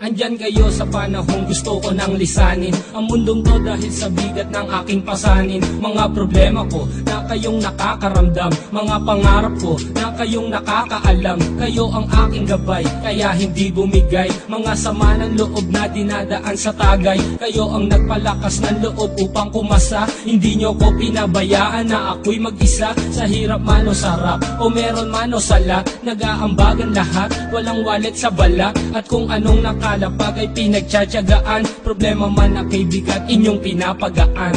Andyan kayo sa panahong gusto ko nang lisanin ang mundong to dahil sa bigat ng aking pasanin. Mga problema ko na kayong nakakaramdam, mga pangarap ko na kayong nakakaalam. Kayo ang aking gabay, kaya hindi bumigay. Mga sama ng loob na dinadaan sa tagay, kayo ang nagpalakas ng loob upang kumasa. Hindi nyo ko pinabayaan na ako'y mag-isa. Sa hirap man o sarap, o meron man o salat, nag-aambagan lahat, walang walet sa balat. At kung anong nakalapag ay pinagtsatsagaan, problema man na kaibigan, inyong pinapagaan.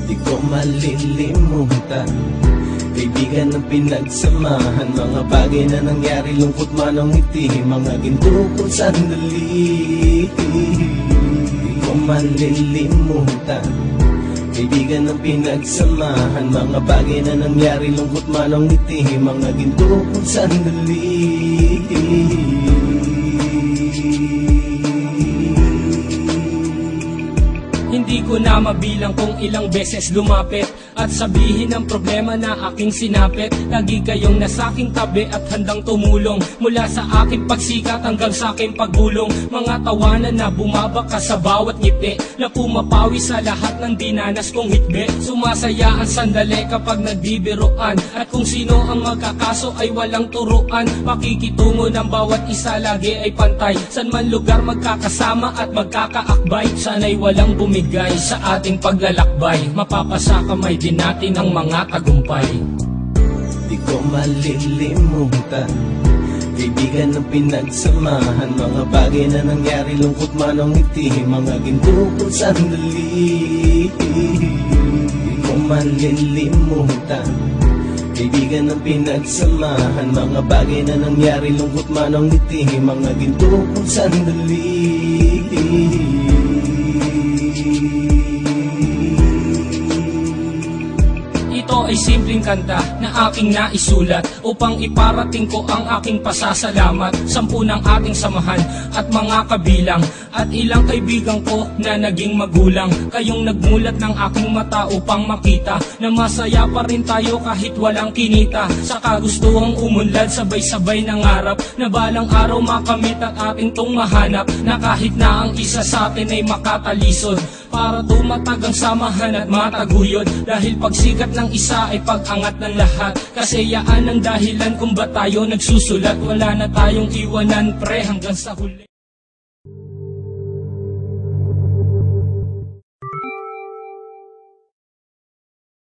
Di ko malilimutan, kaibigan ng pinagsamahan, mga bagay na nangyari, lungkot man o ngiti, mga ginto kong sandali. Di ko malilimutan, kaibigan ng pinagsamahan, mga bagay na nangyari, lungkot man o ngiti, mga ginto kong sandali. Hindi ko na mabilang kung ilang beses lumapit at sabihin ang problema na aking sinapit. Lagi kayong nasa aking tabi at handang tumulong, mula sa aking pagsikat hanggang sa aking paggulong. Mga tawanan na bumabaka sa bawat ngiti, na pumapawi sa lahat ng dinanas kong hitbe. Sumasaya ang sandali kapag nagbibiruan, at kung sino ang magkakaso ay walang turuan. Pakikitungo ng bawat isa lagi ay pantay, san man lugar magkakasama at magkakaakbay. Sana'y walang bumigay sa ating paglalakbay, mapapasa kamay din natin ang mga tagumpay. Di ko malilimutan, kaibigan ng pinagsamahan, mga bagay na nangyari, lungkot man o ngiti, mga ginto kong sandali. Di ko malilimutan, kaibigan ng pinagsamahan, mga bagay na nangyari, lungkot man o ngiti, mga ginto kong sandali. Ito ay simpleng kanta na aking naisulat upang iparating ko ang aking pasasalamat. 10 ng ating samahan at mga kabilang, at ilang kaibigan ko na naging magulang. Kayong nagmulat ng aking mata upang makita na masaya pa rin tayo kahit walang kinita. Sa kagustuhang umunlad, sabay-sabay nangarap na balang araw makamit at ating tong mahanap, na kahit na ang isa sa atin ay makatalisod, para tumatag ang samahan at mataguyod. Dahil pagsikat ng isa ay pag-angat ng lahat, kasi yaan ang dahilan kung ba't tayo nagsusulat. Wala na tayong iwanan pre hanggang sa huli.